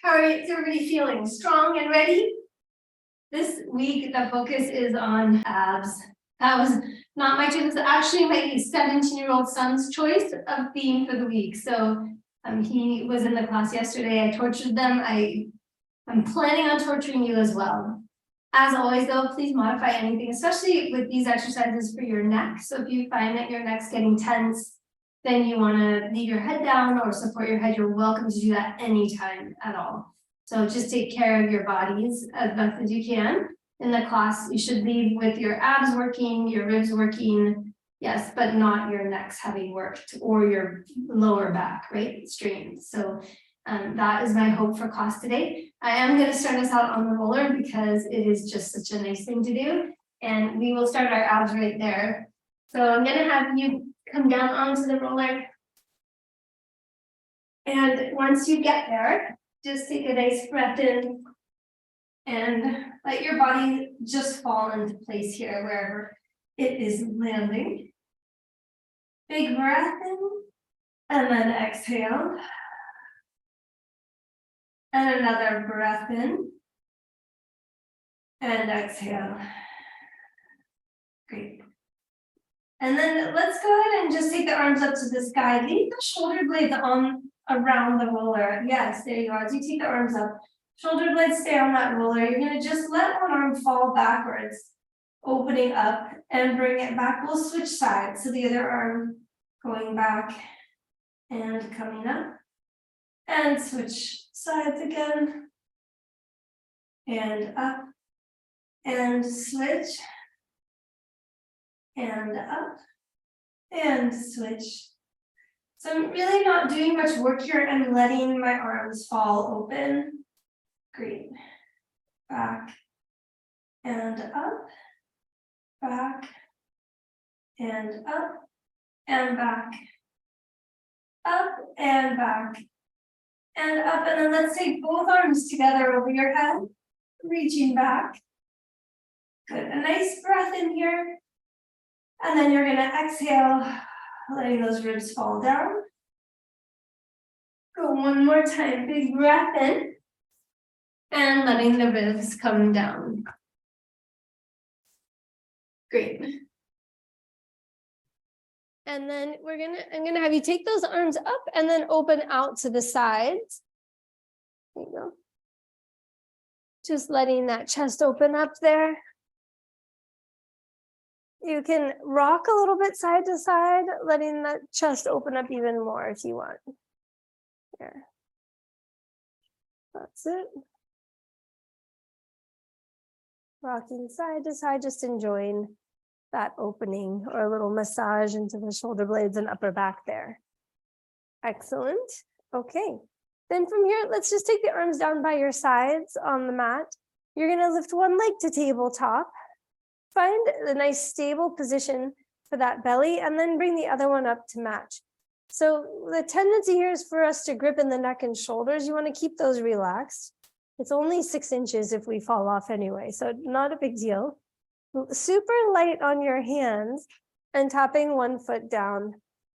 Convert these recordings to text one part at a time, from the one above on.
How is everybody feeling? Strong and ready? This week, the focus is on abs. That was not my choice. It was actually my 17-year-old son's choice of theme for the week. So he was in the class yesterday. I tortured them. I'm planning on torturing you as well. As always, though, please modify anything, especially with these exercises for your neck. So if you find that your neck's getting tense, then you want to leave your head down or support your head. You're welcome to do that anytime at all. So just take care of your bodies as best as you can. In the class, you should leave with your abs working, your ribs working, yes, but not your necks having worked or your lower back, right, strained. So that is my hope for class today. I am going to start us out on the roller because it is just such a nice thing to do. And we will start our abs right there. So I'm going to have you come down onto the roller. And once you get there, just take a nice breath in and let your body just fall into place here wherever it is landing. Big breath in and then exhale. And another breath in and exhale. Great. And then let's go ahead and just take the arms up to the sky. Leave the shoulder blades on around the roller. Yes, there you go. As you take the arms up, shoulder blades stay on that roller. You're going to just let one arm fall backwards, opening up and bring it back. We'll switch sides. So the other arm going back and coming up. And switch sides again. And up. And switch. And up. And switch. So I'm really not doing much work here. I'm letting my arms fall open. Great. Back. And up. Back. And up. And back. Up and back. And up, and then let's take both arms together over your head, reaching back. Good, a nice breath in here. And then you're gonna exhale, letting those ribs fall down. Go one more time, big breath in. And letting the ribs come down. Great. And then I'm gonna have you take those arms up and then open out to the sides. There you go. Just letting that chest open up there. You can rock a little bit side to side, letting that chest open up even more if you want. Here. That's it. Rocking side to side, just enjoying that opening or a little massage into the shoulder blades and upper back there. Excellent. Okay. Then from here, let's just take the arms down by your sides on the mat. You're going to lift one leg to tabletop. Find a nice stable position for that belly and then bring the other one up to match. So the tendency here is for us to grip in the neck and shoulders. You want to keep those relaxed. It's only 6 inches if we fall off anyway, so not a big deal. Super light on your hands and tapping one foot down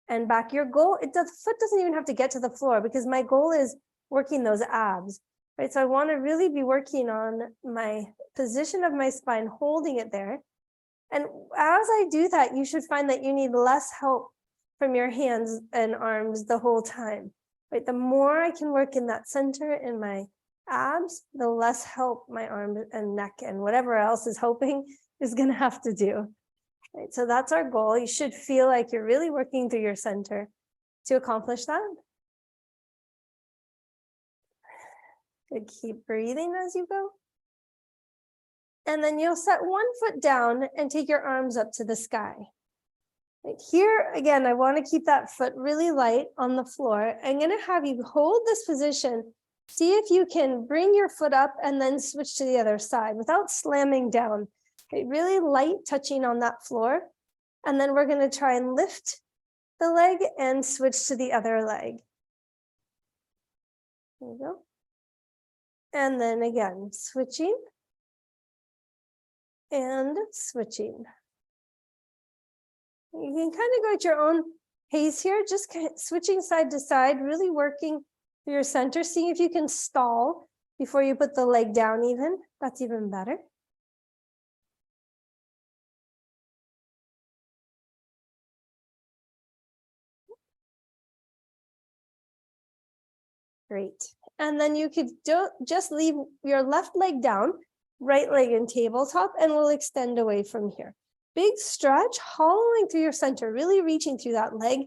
and back. Your goal, the foot doesn't even have to get to the floor because my goal is working those abs, right? So I want to really be working on my position of my spine, holding it there. And as I do that, you should find that you need less help from your hands and arms the whole time, right? The more I can work in that center in my abs, the less help my arm and neck and whatever else is helping is going to have to do. Right, so that's our goal. You should feel like you're really working through your center to accomplish that. Good. Keep breathing as you go. And then you'll set one foot down and take your arms up to the sky. Right here, again, I want to keep that foot really light on the floor. I'm going to have you hold this position. See if you can bring your foot up and then switch to the other side without slamming down. Okay, really light touching on that floor. And then we're going to try and lift the leg and switch to the other leg. There you go. And then again, switching and switching. You can kind of go at your own pace here, just switching side to side, really working For your center, see if you can stall before you put the leg down even. That's even better. Great. And then you could just leave your left leg down, right leg in tabletop, and we'll extend away from here. Big stretch, hollowing through your center, really reaching through that leg,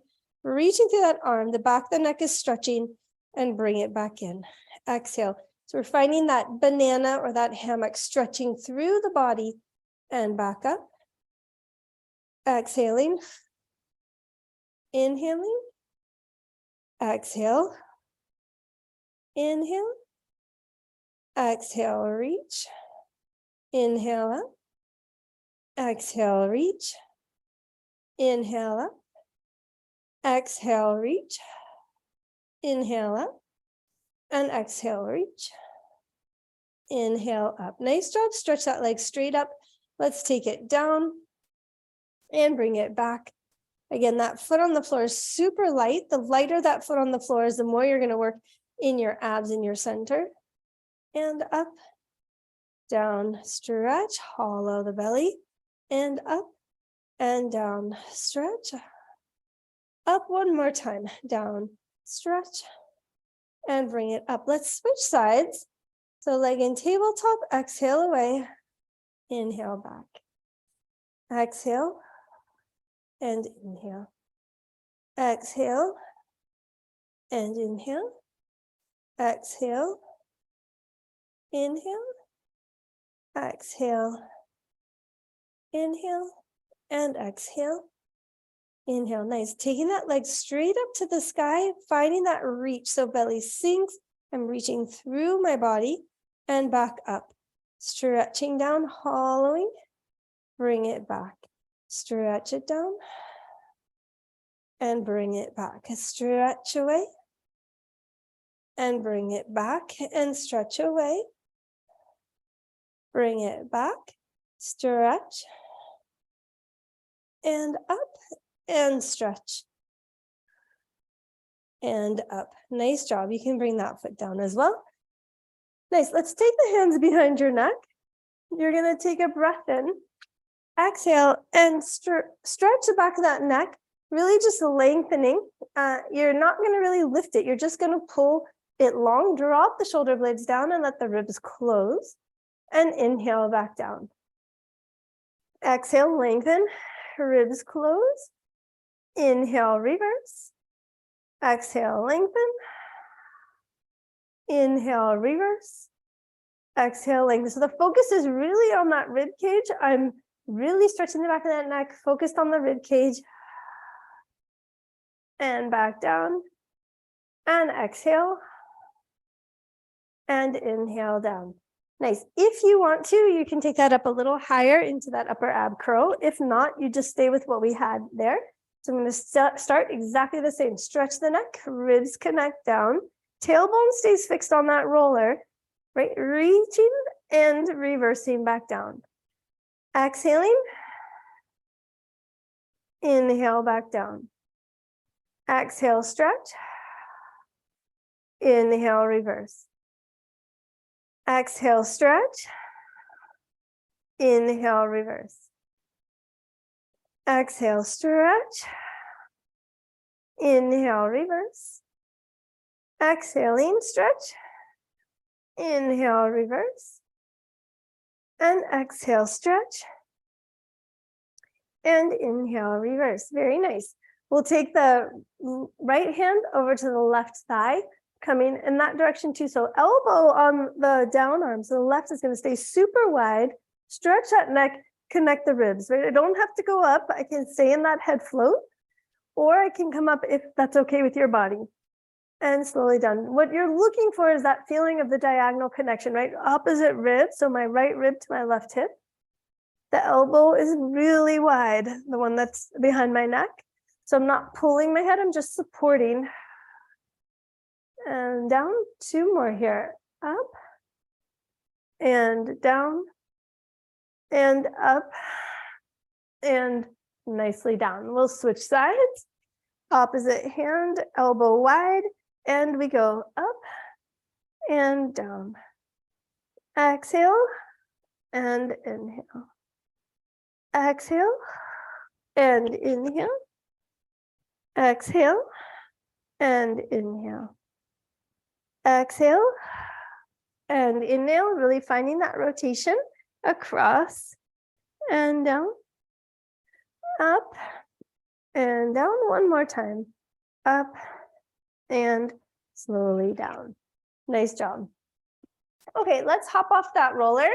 reaching through that arm. The back of the neck is stretching, and bring it back in. Exhale. So we're finding that banana or that hammock stretching through the body and back up. Exhaling. Inhaling. Exhale. Inhale. Exhale, reach. Inhale up. Exhale, reach. Inhale up. Exhale, reach. Inhale up. And exhale, reach. Inhale up. Nice job. Stretch that leg straight up. Let's take it down and bring it back. Again, that foot on the floor is super light. The lighter that foot on the floor is, the more you're going to work in your abs in your center. And up, down, stretch, hollow the belly, and up and down, stretch. Up one more time, down, stretch, and bring it up. Let's switch sides. So leg in tabletop, exhale away, inhale back. Exhale and inhale. Exhale and inhale. Exhale, inhale, exhale, inhale, and exhale, inhale. Nice. Taking that leg straight up to the sky, finding that reach. So belly sinks. I'm reaching through my body and back up. Stretching down, hollowing, bring it back. Stretch it down and bring it back. Stretch away. And bring it back and stretch away. Bring it back, stretch, and up, and stretch, and up. Nice job. You can bring that foot down as well. Nice. Let's take the hands behind your neck. You're going to take a breath in, exhale, and stretch the back of that neck, really just lengthening. You're not going to really lift it. You're just going to pull it long, drop the shoulder blades down and let the ribs close, and inhale back down. Exhale, lengthen, ribs close. Inhale, reverse. Exhale, lengthen. Inhale, reverse. Exhale, lengthen. So the focus is really on that rib cage. I'm really stretching the back of that neck, focused on the rib cage. And back down. And exhale. And inhale down. Nice. If you want to, you can take that up a little higher into that upper ab curl. If not, you just stay with what we had there. So I'm going to start exactly the same. Stretch the neck, ribs connect down. Tailbone stays fixed on that roller, right? Reaching and reversing back down. Exhaling. Inhale back down. Exhale, stretch. Inhale, reverse. Exhale, stretch. Inhale, reverse. Exhale, stretch. Inhale, reverse. Exhaling, stretch. Inhale, reverse. And exhale, stretch. And inhale, reverse. Very nice. We'll take the right hand over to the left thigh, coming in that direction too. So elbow on the down arm. So the left is going to stay super wide. Stretch that neck, connect the ribs. Right? I don't have to go up. I can stay in that head float, or I can come up if that's okay with your body. And slowly down. What you're looking for is that feeling of the diagonal connection, right? Opposite rib. So my right rib to my left hip. The elbow is really wide, the one that's behind my neck. So I'm not pulling my head, I'm just supporting. And down, two more here. Up and down and up and nicely down. We'll switch sides. Opposite hand, elbow wide, and we go up and down. Exhale and inhale. Exhale and inhale. Exhale and inhale. Exhale and inhale, really finding that rotation across and down, up and down. One more time, up and slowly down. Nice job. Okay, let's hop off that roller.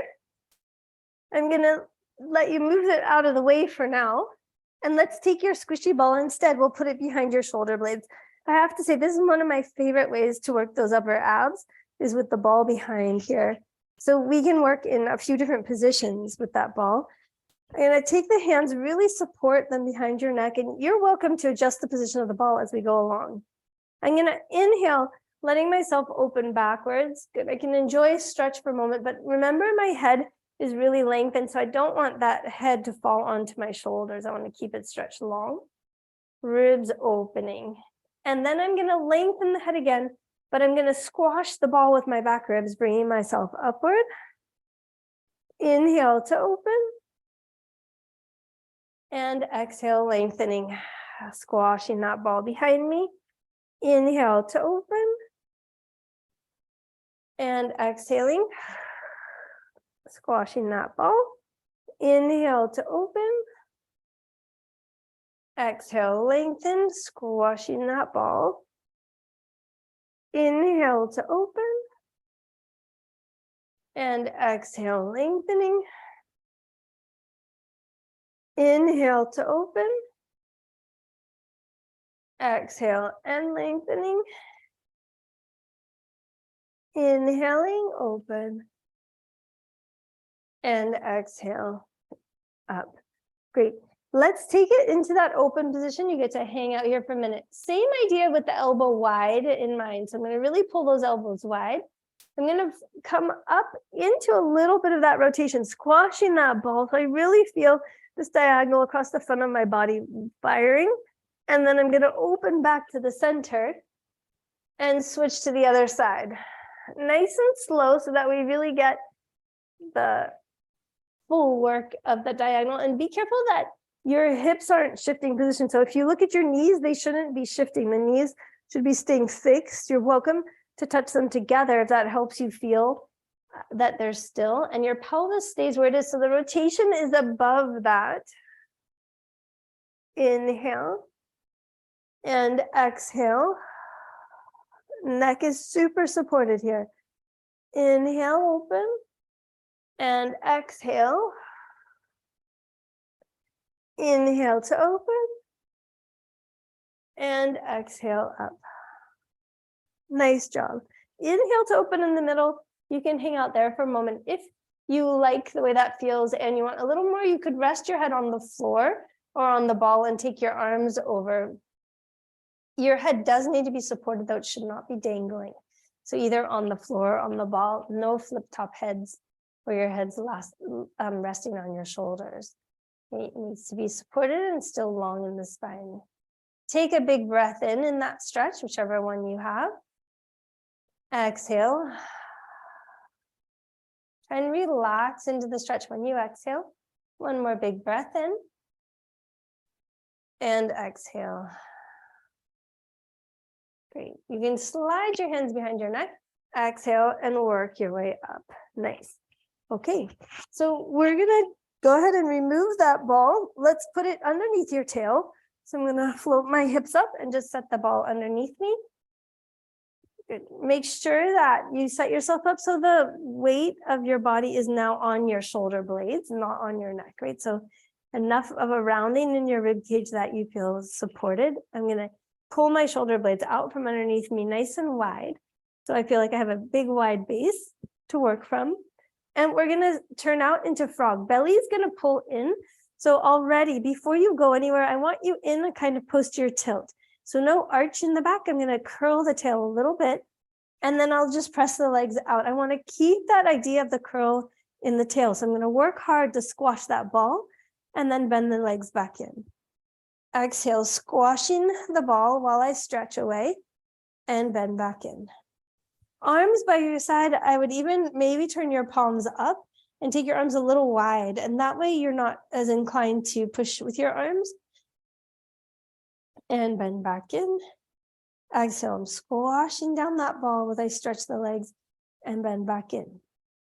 I'm gonna let you move it out of the way for now. And let's take your squishy ball instead. We'll put it behind your shoulder blades. I have to say, this is one of my favorite ways to work those upper abs, is with the ball behind here. So we can work in a few different positions with that ball. I'm gonna take the hands, really support them behind your neck, and you're welcome to adjust the position of the ball as we go along. I'm gonna inhale, letting myself open backwards. Good, I can enjoy stretch for a moment, but remember my head is really lengthened, so I don't want that head to fall onto my shoulders. I want to keep it stretched long. Ribs opening. And then I'm gonna lengthen the head again, but I'm gonna squash the ball with my back ribs, bringing myself upward. Inhale to open. And exhale, lengthening, squashing that ball behind me. Inhale to open. And exhaling, squashing that ball. Inhale to open. Exhale, lengthen, squashing that ball. Inhale to open. And exhale, lengthening. Inhale to open. Exhale and lengthening. Inhaling, open. And exhale, up. Great. Let's take it into that open position. You get to hang out here for a minute. Same idea with the elbow wide in mind. So I'm going to really pull those elbows wide. I'm going to come up into a little bit of that rotation, squashing that ball. So I really feel this diagonal across the front of my body firing. And then I'm going to open back to the center and switch to the other side. Nice and slow so that we really get the full work of the diagonal. And be careful that your hips aren't shifting position. So if you look at your knees, they shouldn't be shifting. The knees should be staying fixed. You're welcome to touch them together if that helps you feel that they're still. And your pelvis stays where it is. So the rotation is above that. Inhale and exhale. Neck is super supported here. Inhale, open, and exhale. Inhale to open, and exhale up. Nice job. Inhale to open in the middle. You can hang out there for a moment. If you like the way that feels and you want a little more, you could rest your head on the floor or on the ball and take your arms over. Your head does need to be supported, though it should not be dangling. So either on the floor, on the ball, no flip top heads where your head's resting on your shoulders. It needs to be supported and still long in the spine. Take a big breath in that stretch, whichever one you have. Exhale. Try and relax into the stretch when you exhale. One more big breath in. And exhale. Great. You can slide your hands behind your neck, exhale, and work your way up. Nice. Okay, so we're gonna go ahead and remove that ball. Let's put it underneath your tail. So I'm gonna float my hips up and just set the ball underneath me. Good. Make sure that you set yourself up so the weight of your body is now on your shoulder blades, not on your neck, right? So enough of a rounding in your rib cage that you feel supported. I'm gonna pull my shoulder blades out from underneath me nice and wide. So I feel like I have a big wide base to work from. And we're gonna turn out into frog. Belly is gonna pull in. So already before you go anywhere, I want you in a kind of posterior tilt. So no arch in the back. I'm gonna curl the tail a little bit and then I'll just press the legs out. I wanna keep that idea of the curl in the tail. So I'm gonna work hard to squash that ball and then bend the legs back in. Exhale, squashing the ball while I stretch away. and bend back in. Arms by your side, I would even maybe turn your palms up and take your arms a little wide, and that way you're not as inclined to push with your arms. And bend back in. Exhale, I'm squashing down that ball as I stretch the legs and bend back in.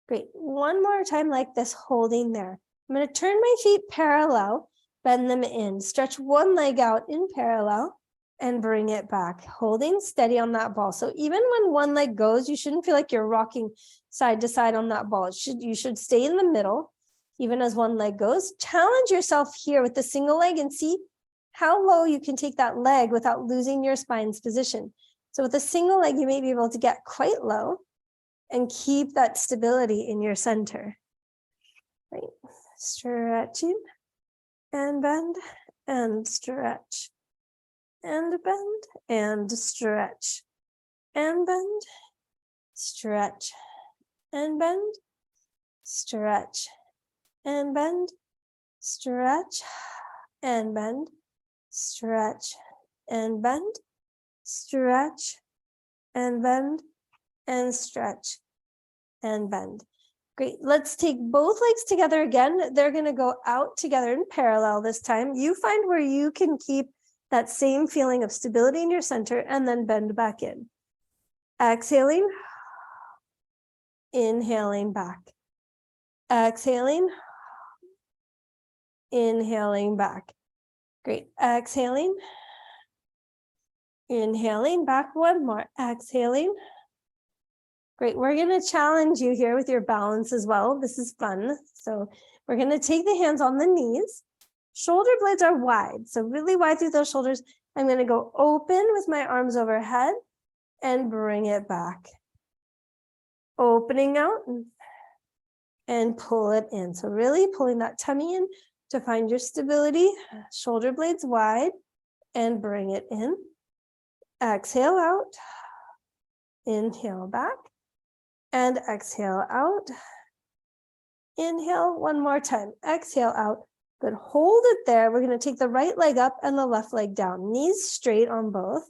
Great, one more time like this, holding there. I'm gonna turn my feet parallel, bend them in, stretch one leg out in parallel, and bring it back, holding steady on that ball. So even when one leg goes, you shouldn't feel like you're rocking side to side on that ball. You should stay in the middle, even as one leg goes. Challenge yourself here with the single leg and see how low you can take that leg without losing your spine's position. So with a single leg, you may be able to get quite low and keep that stability in your center. Right, stretching and bend and stretch. And bend and stretch and bend, stretch and bend, stretch and bend, stretch and bend, stretch and bend, stretch and bend, and stretch and bend. Great, let's take both legs together again. They're gonna go out together in parallel this time. You find where you can keep that same feeling of stability in your center and then bend back in. Exhaling, inhaling back. Exhaling, inhaling back. Great, exhaling, inhaling back, one more, exhaling. Great, we're gonna challenge you here with your balance as well. This is fun. So we're gonna take the hands on the knees. Shoulder blades are wide, so really wide through those shoulders. I'm gonna go open with my arms overhead and bring it back. Opening out and pull it in. So really pulling that tummy in to find your stability. Shoulder blades wide and bring it in. Exhale out, inhale back, and exhale out. Inhale one more time, exhale out. Good, hold it there. We're gonna take the right leg up and the left leg down. Knees straight on both.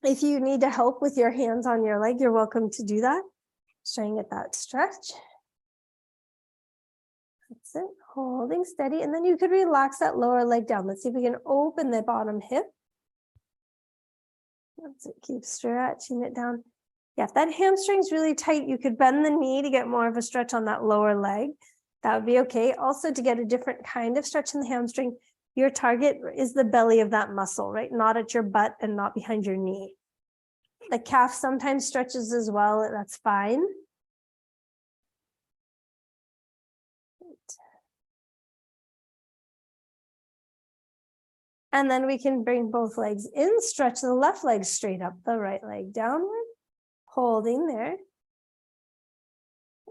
If you need to help with your hands on your leg, you're welcome to do that. Just try and get that stretch. That's it, holding steady. And then you could relax that lower leg down. Let's see if we can open the bottom hip. That's it, keep stretching it down. Yeah, if that hamstring's really tight, you could bend the knee to get more of a stretch on that lower leg. That would be okay. Also, to get a different kind of stretch in the hamstring, your target is the belly of that muscle, right? Not at your butt and not behind your knee. The calf sometimes stretches as well. That's fine. And then we can bring both legs in, stretch the left leg straight up, the right leg downward, holding there.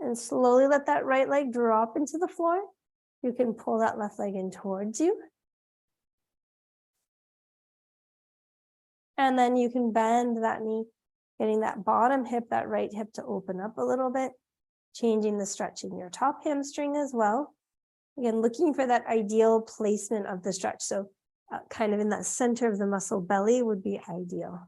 And slowly let that right leg drop into the floor. You can pull that left leg in towards you. And then you can bend that knee, getting that bottom hip, that right hip to open up a little bit, changing the stretch in your top hamstring as well. Again, looking for that ideal placement of the stretch. So kind of in that center of the muscle belly would be ideal.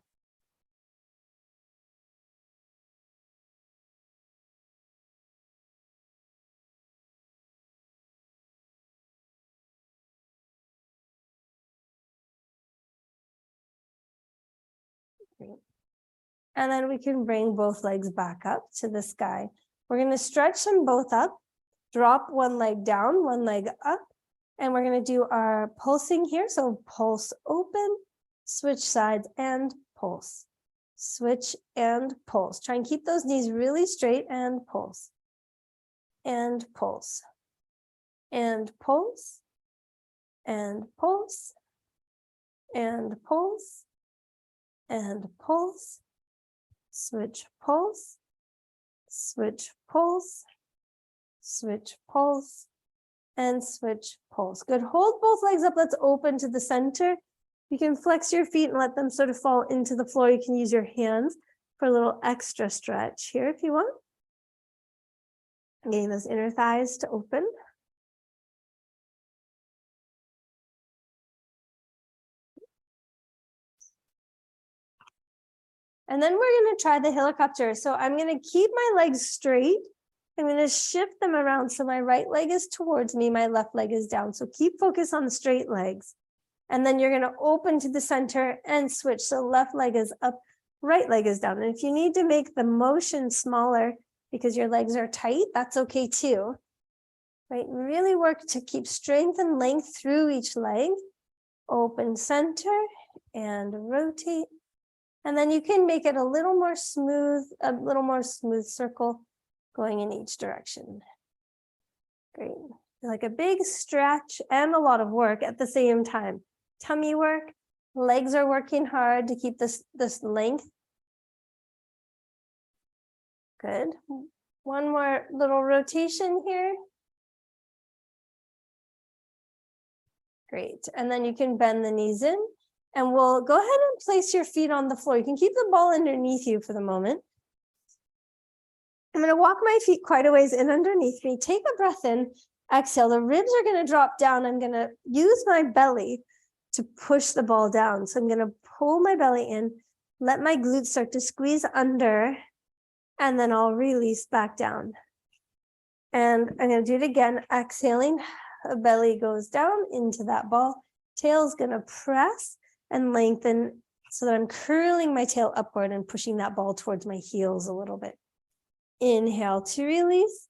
Great. And then we can bring both legs back up to the sky. We're going to stretch them both up, drop one leg down, one leg up, and we're going to do our pulsing here. So pulse open, switch sides and pulse, switch and pulse. Try and keep those knees really straight and pulse, and pulse, and pulse, and pulse, and pulse, and pulse. Switch pulse, switch pulse, switch pulse, and switch pulse. Good, hold both legs up, let's open to the center. You can flex your feet and let them sort of fall into the floor. You can use your hands for a little extra stretch here if you want. Getting those inner thighs to open. And then we're going to try the helicopter. So I'm going to keep my legs straight. I'm going to shift them around. So my right leg is towards me. My left leg is down. So keep focus on the straight legs. And then you're going to open to the center and switch. So left leg is up, right leg is down. And if you need to make the motion smaller because your legs are tight, that's okay too. Right? Really work to keep strength and length through each leg. Open center and rotate. And then you can make it a little more smooth circle going in each direction. Great. Like a big stretch and a lot of work at the same time. Tummy work, legs are working hard to keep this length. Good. One more little rotation here. Great. And then you can bend the knees in. And we'll go ahead and place your feet on the floor. You can keep the ball underneath you for the moment. I'm going to walk my feet quite a ways in underneath me. Take a breath in, exhale. The ribs are going to drop down. I'm going to use my belly to push the ball down. So I'm going to pull my belly in, let my glutes start to squeeze under, and then I'll release back down. And I'm going to do it again. Exhaling, the belly goes down into that ball. Tail's going to press and lengthen so that I'm curling my tail upward and pushing that ball towards my heels a little bit. Inhale to release.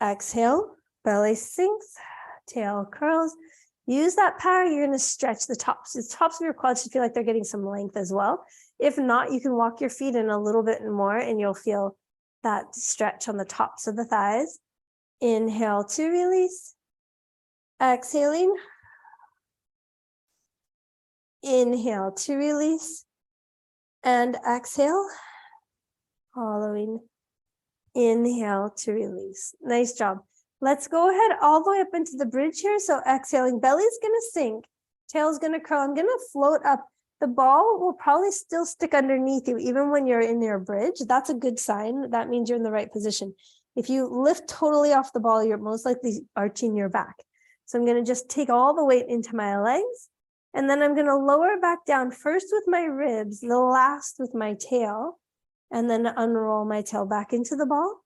Exhale, belly sinks, tail curls. Use that power. You're going to stretch the tops. The tops of your quads should feel like they're getting some length as well. If not, you can walk your feet in a little bit more and you'll feel that stretch on the tops of the thighs. Inhale to release. Exhaling. Inhale to release and exhale, following. Inhale to release. Nice job. Let's go ahead all the way up into the bridge here. So exhaling, belly's going to sink, tail's going to curl. I'm going to float up. The ball will probably still stick underneath you even when you're in your bridge. That's a good sign. That means you're in the right position. If you lift totally off the ball, you're most likely arching your back. So I'm going to just take all the weight into my legs. And then I'm going to lower back down first with my ribs, the last with my tail, and then unroll my tail back into the ball.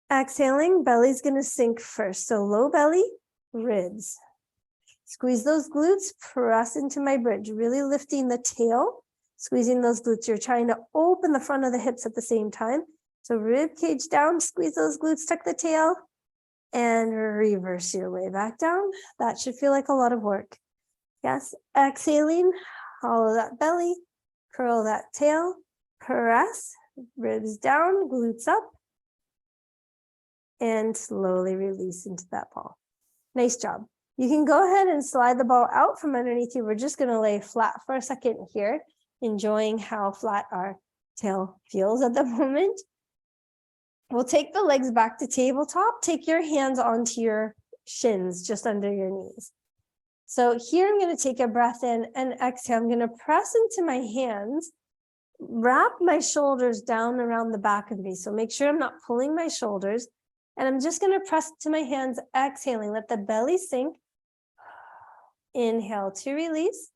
Exhaling, belly's going to sink first. So low belly, ribs. Squeeze those glutes, press into my bridge, really lifting the tail, squeezing those glutes. You're trying to open the front of the hips at the same time. So rib cage down, squeeze those glutes, tuck the tail, and reverse your way back down. That should feel like a lot of work. Yes, exhaling, hollow that belly, curl that tail, press, ribs down, glutes up, and slowly release into that ball. Nice job. You can go ahead and slide the ball out from underneath you. We're just going to lay flat for a second here, enjoying how flat our tail feels at the moment. We'll take the legs back to tabletop. Take your hands onto your shins, just under your knees. So here I'm going to take a breath in and exhale. I'm going to press into my hands, wrap my shoulders down around the back of me. So make sure I'm not pulling my shoulders. And I'm just going to press to my hands, exhaling. Let the belly sink. Inhale to release.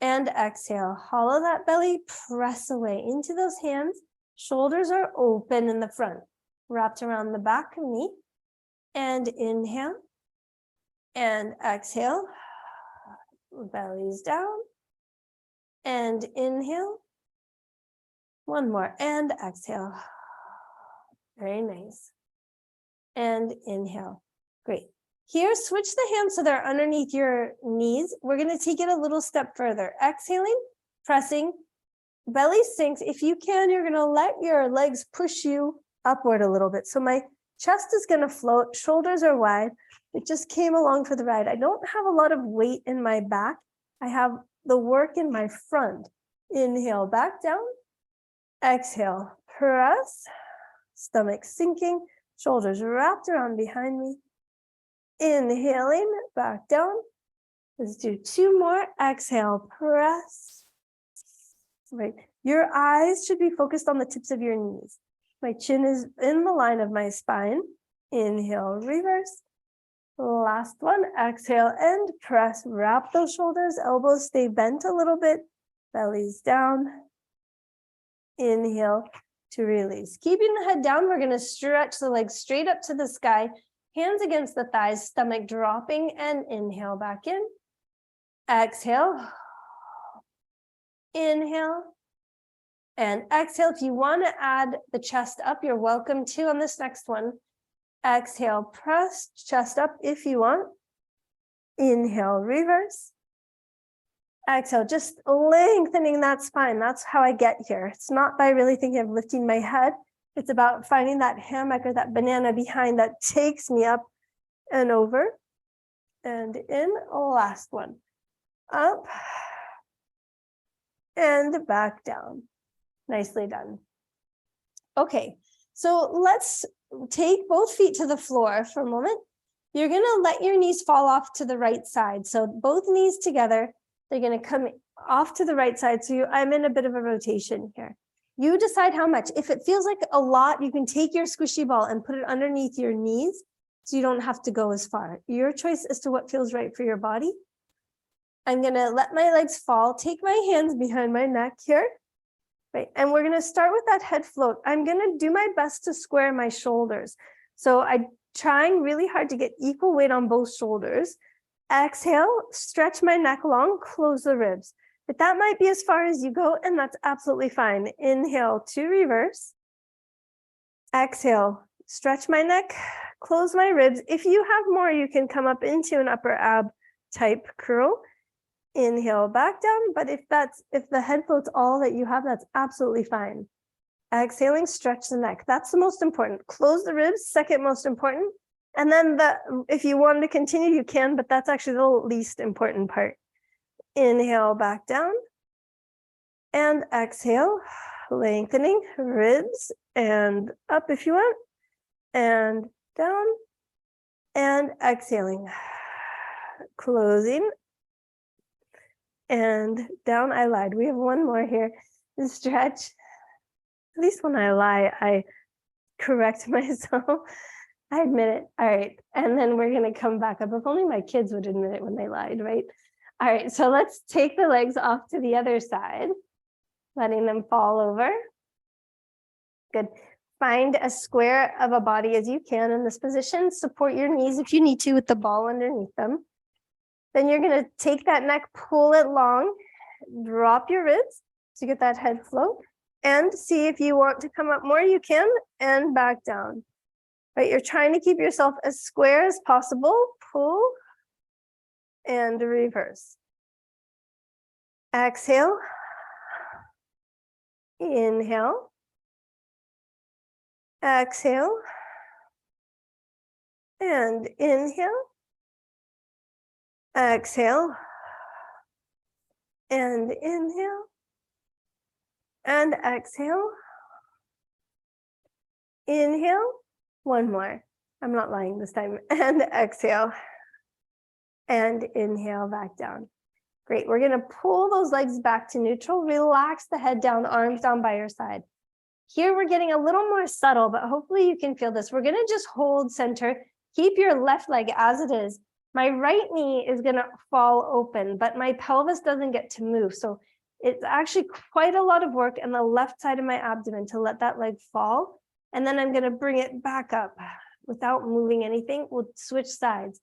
And exhale. Hollow that belly, press away into those hands. Shoulders are open in the front, wrapped around the back of me. And inhale. And exhale, belly's down, and inhale. One more, and exhale. Very nice. And inhale. Great. Here, switch the hands so they're underneath your knees. We're going to take it a little step further. Exhaling, pressing, belly sinks. If you can, you're going to let your legs push you upward a little bit. So my chest is going to float, shoulders are wide. It just came along for the ride. I don't have a lot of weight in my back. I have the work in my front. Inhale, back down. Exhale, press. Stomach sinking, shoulders wrapped around behind me. Inhaling, back down. Let's do two more. Exhale, press. Right. Your eyes should be focused on the tips of your knees. My chin is in the line of my spine. Inhale, reverse. Last one, exhale and press, wrap those shoulders, elbows stay bent a little bit, belly's down, Inhale to release. Keeping the head down, we're going to stretch the legs straight up to the sky, hands against the thighs, stomach dropping, and inhale back in. Exhale. Inhale. And exhale. If you want to add the chest up, you're welcome to on this next one. Exhale, press chest up if you want. Inhale, reverse. Exhale, just lengthening that spine. That's how I get here. It's not by really thinking of lifting my head. It's about finding that hammock or that banana behind that takes me up and over and in. Last one. Up and back down. Nicely done. Okay, so let's take both feet to the floor for a moment. You're going to let your knees fall off to the right side. So both knees together. They're going to come off to the right side. So I'm in a bit of a rotation here. You decide how much. If it feels like a lot, you can take your squishy ball and put it underneath your knees so you don't have to go as far. Your choice as to what feels right for your body. I'm going to let my legs fall, take my hands behind my neck here. Right, and we're going to start with that head float. I'm going to do my best to square my shoulders. So I'm trying really hard to get equal weight on both shoulders. Exhale, stretch my neck long, close the ribs. But that might be as far as you go, and that's absolutely fine. Inhale to reverse. Exhale, stretch my neck, close my ribs. If you have more, you can come up into an upper ab type curl. Inhale back down, but if the head float's all that you have, that's absolutely fine. Exhaling, stretch the neck. That's the most important. Close the ribs, second most important. And then if you want to continue, you can, but that's actually the least important part. Inhale back down and exhale, lengthening ribs and up if you want, and down and exhaling, closing and down. I lied. We have one more here. Stretch. At least when I lie, I correct myself. I admit it. All right. And then we're going to come back up. If only my kids would admit it when they lied, right? All right. So let's take the legs off to the other side, letting them fall over. Good. Find as square of a body as you can in this position. Support your knees if you need to with the ball underneath them. Then you're going to take that neck, pull it long, drop your ribs to get that head float, and see if you want to come up more, you can, and back down. Right, you're trying to keep yourself as square as possible. Pull and reverse. Exhale. Inhale. Exhale. And inhale. Exhale. And inhale. And exhale. Inhale. One more. I'm not lying this time. And exhale. And inhale back down. Great. We're going to pull those legs back to neutral. Relax the head down, arms down by your side. Here we're getting a little more subtle, but hopefully you can feel this. We're going to just hold center. Keep your left leg as it is. My right knee is going to fall open, but my pelvis doesn't get to move. So it's actually quite a lot of work in the left side of my abdomen to let that leg fall. And then I'm going to bring it back up without moving anything. We'll switch sides.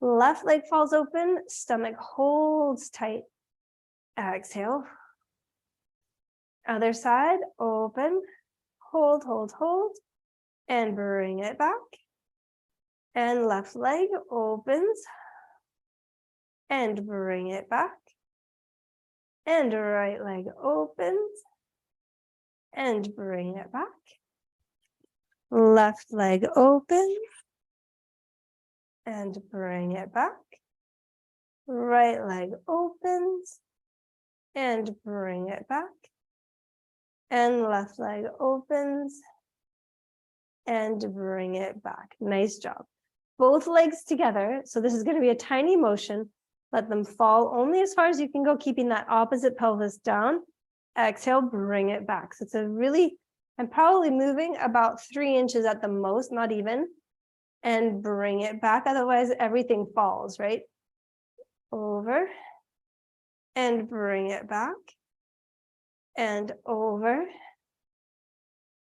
Left leg falls open, stomach holds tight. Exhale. Other side, open, hold, hold, hold, and bring it back. And left leg opens and bring it back. And right leg opens and bring it back. Left leg opens and bring it back. Right leg opens and bring it back. And left leg opens and bring it back. Nice job. Both legs together. So this is going to be a tiny motion. Let them fall only as far as you can go, keeping that opposite pelvis down. Exhale, bring it back. So it's a really, I'm probably moving about 3 inches at the most, not even, and bring it back. Otherwise, everything falls, right? Over and bring it back and over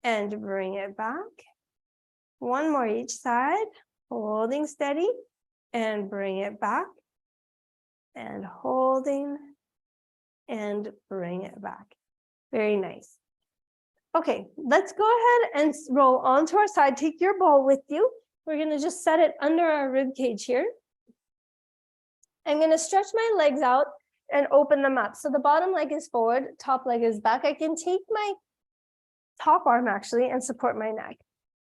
and bring it back. One more each side, holding steady and bring it back and holding and bring it back. Very nice. Okay, let's go ahead and roll onto our side. Take your ball with you. We're going to just set it under our rib cage here. I'm going to stretch my legs out and open them up. So the bottom leg is forward, top leg is back. I can take my top arm actually and support my neck.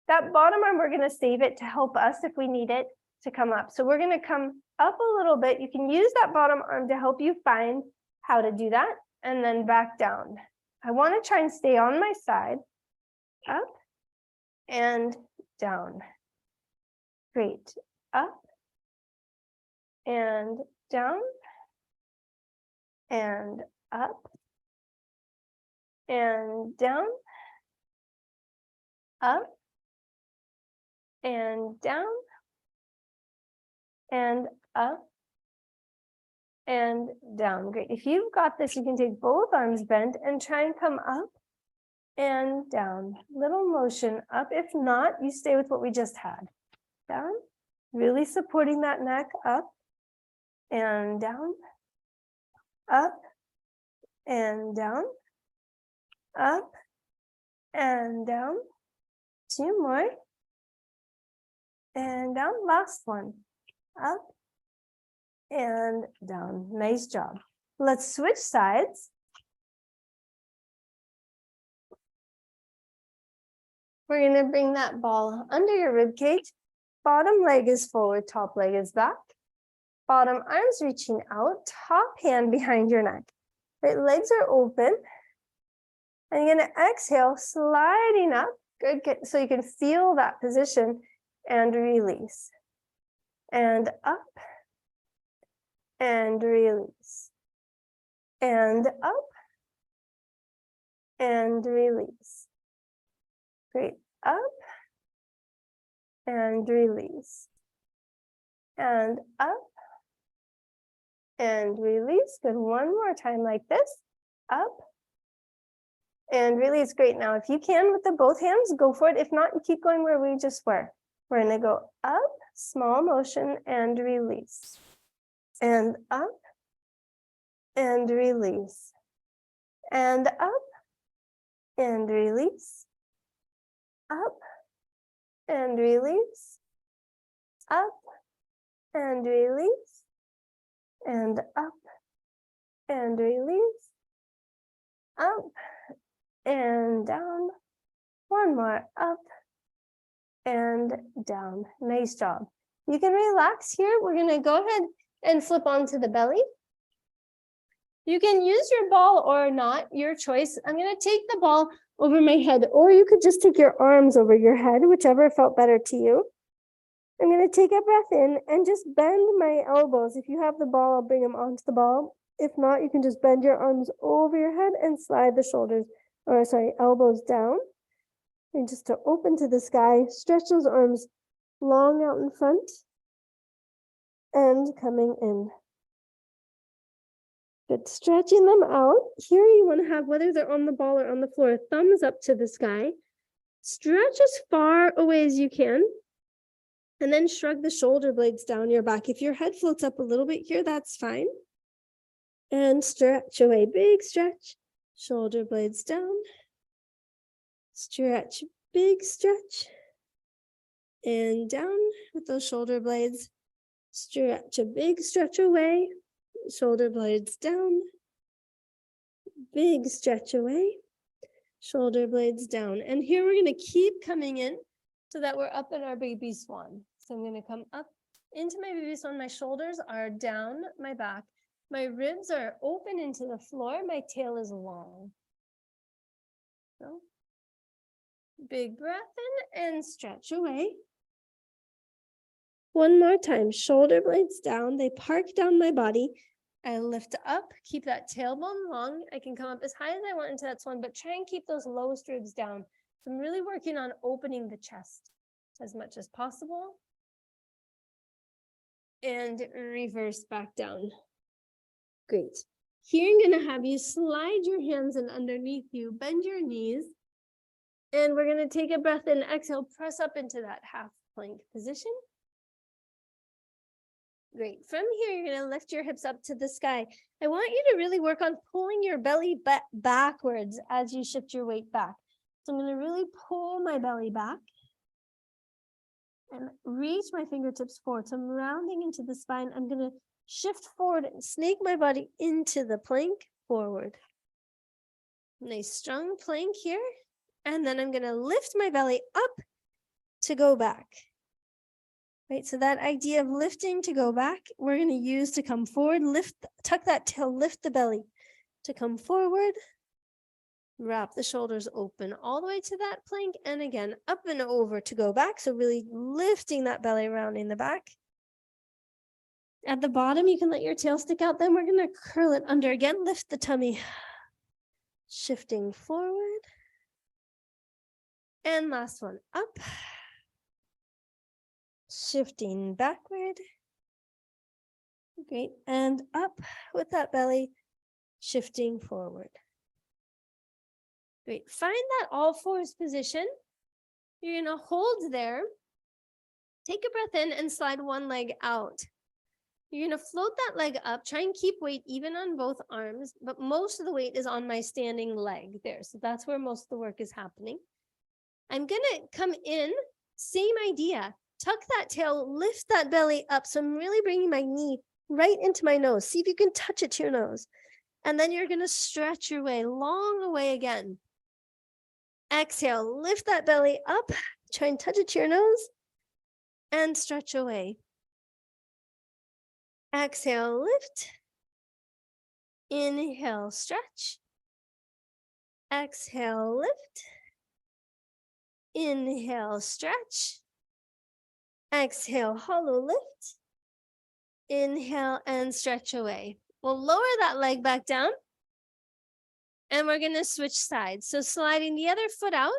That bottom arm, we're going to save it to help us if we need it to come up. So we're going to come up a little bit. You can use that bottom arm to help you find how to do that and then back down. I want to try and stay on my side, up and down. Great. Up and down and up and down, up and down and up and down. Great. If you've got this, you can take both arms bent and try and come up and down. Little motion up. If not, you stay with what we just had. Down, really supporting that neck, up and down, up and down, up and down. Two more. And down, last one. Up and down. Nice job. Let's switch sides. We're going to bring that ball under your rib cage. Bottom leg is forward, top leg is back. Bottom arms reaching out, top hand behind your neck. Right, legs are open. And you're going to exhale, sliding up. Good, good. So you can feel that position and release. And up and release. And up and release. Great. Up and release. And up and release. Good. One more time like this. Up and release. Great. Now, if you can with the both hands, go for it. If not, you keep going where we just were. We're going to go up, small motion, and release. And up and release. And up and release. Up and release. Up and release. And up and release. Up and down. One more. Up and down. Nice job. You can relax here. We're going to go ahead and flip onto the belly. You can use your ball or not, your choice. I'm going to take the ball over my head, or you could just take your arms over your head, whichever felt better to you. I'm going to take a breath in and just bend my elbows. If you have the ball, I'll bring them onto the ball. If not, you can just bend your arms over your head and slide the shoulders, or sorry, elbows down. And just to open to the sky, stretch those arms long out in front and coming in. Good, stretching them out. Here you want to have, whether they're on the ball or on the floor, thumbs up to the sky. Stretch as far away as you can. And then shrug the shoulder blades down your back. If your head floats up a little bit here, that's fine. And stretch away, big stretch. Shoulder blades down. Stretch, big stretch. And down with those shoulder blades. Stretch a big stretch away. Shoulder blades down. Big stretch away. Shoulder blades down. And here we're going to keep coming in so that we're up in our baby swan. So I'm going to come up into my baby swan. My shoulders are down my back. My ribs are open into the floor. My tail is long. So big breath in and stretch away. One more time. Shoulder blades down. They park down my body. I lift up, keep that tailbone long. I can come up as high as I want into that swan, but try and keep those lowest ribs down. So I'm really working on opening the chest as much as possible. And reverse back down. Great. Here I'm going to have you slide your hands in underneath you, bend your knees, And we're going to take a breath in, exhale, press up into that half plank position. Great. From here, you're going to lift your hips up to the sky. I want you to really work on pulling your belly backwards as you shift your weight back. So I'm going to really pull my belly back and reach my fingertips forward. So I'm rounding into the spine. I'm going to shift forward and snake my body into the plank forward. Nice strong plank here. And then I'm going to lift my belly up to go back. Right, so that idea of lifting to go back, we're going to use to come forward, lift, tuck that tail, lift the belly to come forward, wrap the shoulders open all the way to that plank, and again, up and over to go back. So really lifting that belly, rounding the back. At the bottom, you can let your tail stick out. Then we're going to curl it under again, lift the tummy, shifting forward. And last one, up. Shifting backward. Great. And up with that belly, shifting forward. Great. Find that all fours position. You're going to hold there. Take a breath in and slide one leg out. You're going to float that leg up. Try and keep weight even on both arms, but most of the weight is on my standing leg there. So that's where most of the work is happening. I'm going to come in, same idea. Tuck that tail, lift that belly up. So I'm really bringing my knee right into my nose. See if you can touch it to your nose. And then you're going to stretch your way, long away again. Exhale, lift that belly up. Try and touch it to your nose and stretch away. Exhale, lift. Inhale, stretch. Exhale, lift. Inhale, stretch. Exhale, hollow lift. Inhale and stretch away. We'll lower that leg back down. And we're going to switch sides. So sliding the other foot out.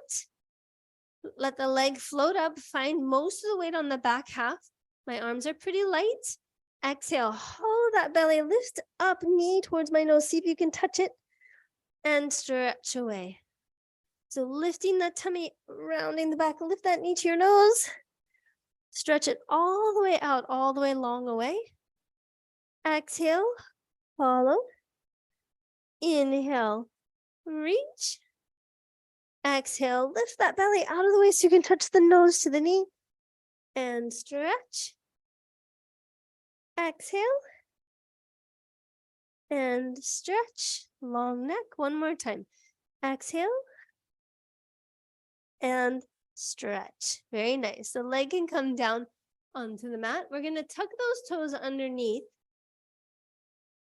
Let the leg float up. Find most of the weight on the back half. My arms are pretty light. Exhale, hollow that belly. Lift up, knee towards my nose. See if you can touch it. And stretch away. So lifting that tummy, rounding the back. Lift that knee to your nose. Stretch it all the way out, all the way long away. Exhale, follow. Inhale, reach. Exhale, lift that belly out of the way so you can touch the nose to the knee. And stretch. Exhale. And stretch. Long neck. One more time. Exhale. And stretch. Very nice. The leg can come down onto the mat. We're going to tuck those toes underneath.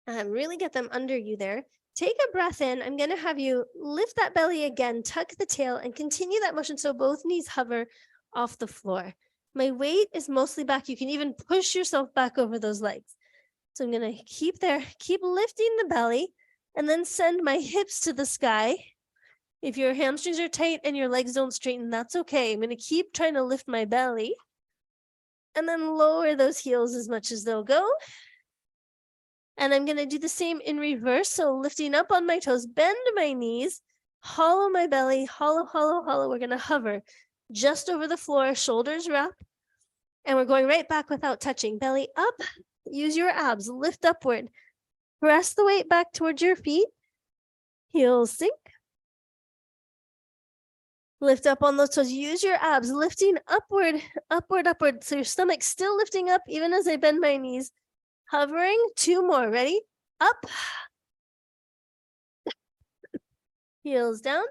Really get them under you there. Take a breath in. I'm going to have you lift that belly again, tuck the tail, and continue that motion so both knees hover off the floor. My weight is mostly back. You can even push yourself back over those legs. So I'm going to keep there, keep lifting the belly, and then send my hips to the sky. If your hamstrings are tight and your legs don't straighten, that's okay. I'm going to keep trying to lift my belly and then lower those heels as much as they'll go. And I'm going to do the same in reverse. So lifting up on my toes, bend my knees, hollow my belly, hollow, hollow, hollow. We're going to hover just over the floor, shoulders wrap. And we're going right back without touching. Belly up, use your abs, lift upward. Press the weight back towards your feet. Heels sink. Lift up on those toes. Use your abs, lifting upward, upward, upward. So your stomach's still lifting up even as I bend my knees. Hovering, 2 more. Ready? Up. Heels down.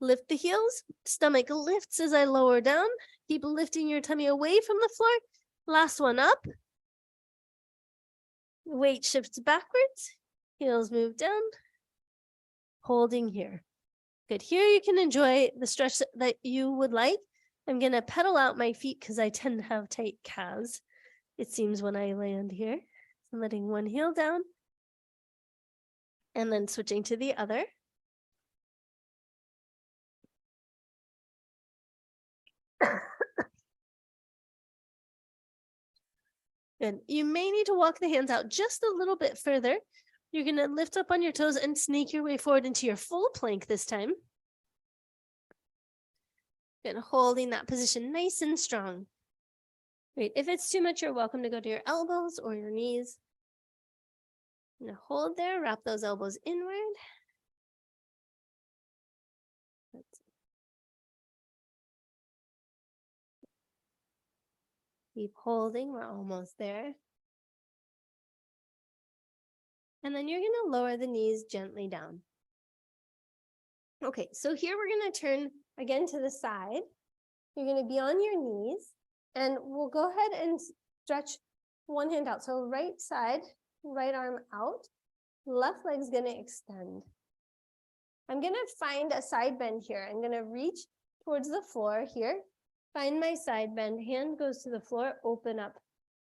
Lift the heels. Stomach lifts as I lower down. Keep lifting your tummy away from the floor. Last one up. Weight shifts backwards. Heels move down. Holding here. Good. Here you can enjoy the stretch that you would like. I'm going to pedal out my feet because I tend to have tight calves, it seems, when I land here. So letting one heel down and then switching to the other. Good. You may need to walk the hands out just a little bit further. You're going to lift up on your toes and sneak your way forward into your full plank this time. Good, holding that position nice and strong. Great, if it's too much, you're welcome to go to your elbows or your knees. Now hold there, wrap those elbows inward. Keep holding, we're almost there. And then you're gonna lower the knees gently down. Okay, so here we're gonna turn again to the side. You're gonna be on your knees and we'll go ahead and stretch one hand out. So right side, right arm out, left leg's gonna extend. I'm gonna find a side bend here. I'm gonna reach towards the floor here, find my side bend, hand goes to the floor, open up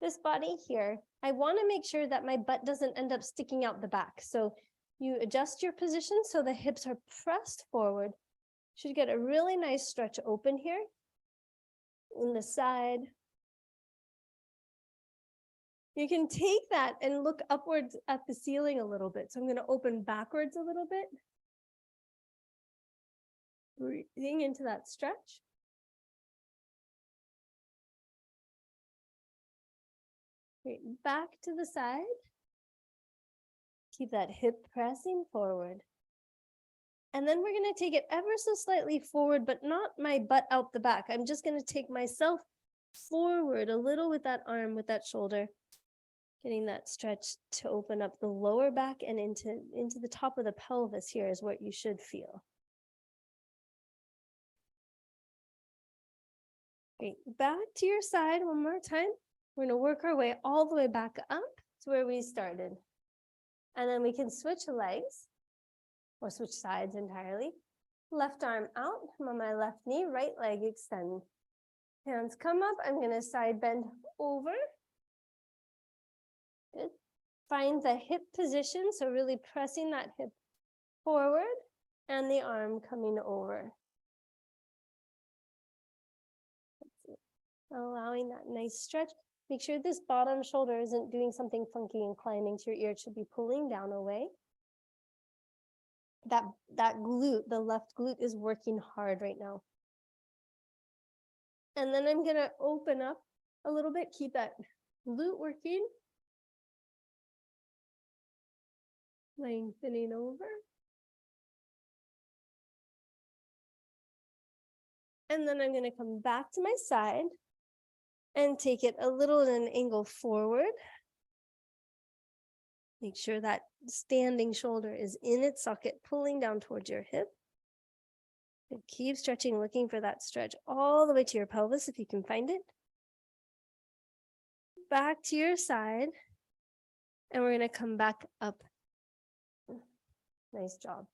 this body here. I wanna make sure that my butt doesn't end up sticking out the back. So you adjust your position so the hips are pressed forward. Should get a really nice stretch open here. In the side. You can take that and look upwards at the ceiling a little bit. So I'm going to open backwards a little bit. Breathing into that stretch. Great. Back to the side. Keep that hip pressing forward. And then we're going to take it ever so slightly forward, but not my butt out the back. I'm just going to take myself forward a little with that arm, with that shoulder, getting that stretch to open up the lower back and into the top of the pelvis here is what you should feel. Great. Back to your side one more time. We're going to work our way all the way back up to where we started. And then we can switch legs or switch sides entirely. Left arm out, I'm on my left knee, right leg extend. Hands come up, I'm gonna side bend over. Good. Find the hip position, so really pressing that hip forward and the arm coming over. Allowing that nice stretch. Make sure this bottom shoulder isn't doing something funky and climbing to your ear. It should be pulling down away. That glute, the left glute is working hard right now. And then I'm gonna open up a little bit, keep that glute working. Lengthening over. And then I'm gonna come back to my side and take it a little at an angle forward. Make sure that standing shoulder is in its socket, pulling down towards your hip. And keep stretching, looking for that stretch all the way to your pelvis if you can find it. Back to your side. And we're going to come back up. Nice job.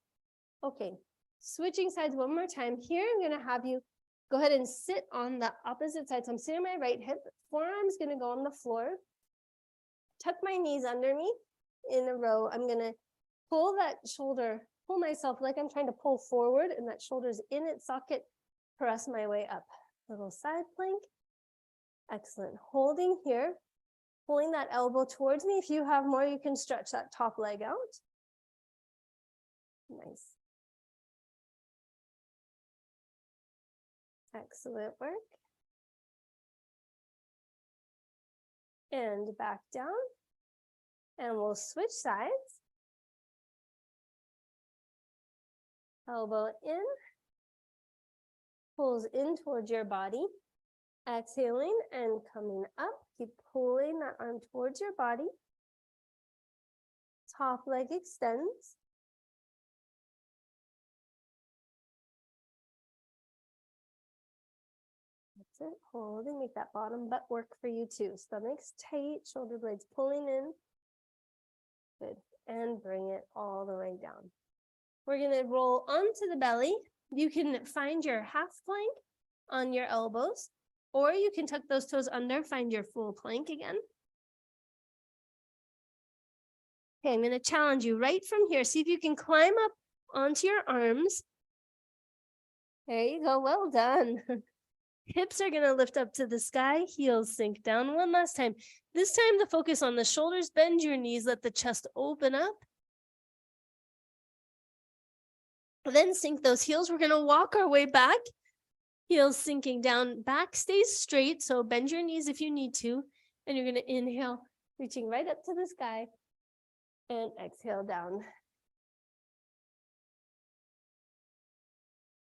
Okay, switching sides one more time. Here, I'm going to have you go ahead and sit on the opposite side. So I'm sitting on my right hip. Forearm's going to go on the floor. Tuck my knees under me in a row. I'm going to pull that shoulder, pull myself like I'm trying to pull forward, and that shoulder's in its socket. Press my way up. Little side plank. Excellent. Holding here, pulling that elbow towards me. If you have more, you can stretch that top leg out. Nice. Excellent work. And back down. And we'll switch sides. Elbow in. Pulls in towards your body. Exhaling and coming up. Keep pulling that arm towards your body. Top leg extends. That's it. Holding. Make that bottom butt work for you too. Stomach's tight. Shoulder blades pulling in. Good. And bring it all the way down. We're going to roll onto the belly. You can find your half plank on your elbows, or you can tuck those toes under, find your full plank again. Okay, I'm going to challenge you right from here. See if you can climb up onto your arms. There you go. Well done. Hips are going to lift up to the sky. Heels sink down. One last time. This time the focus on the shoulders. Bend your knees. Let the chest open up. Then sink those heels. We're going to walk our way back Heels sinking down, back stays straight. So bend your knees if you need to. And you're going to inhale, reaching right up to the sky. And exhale down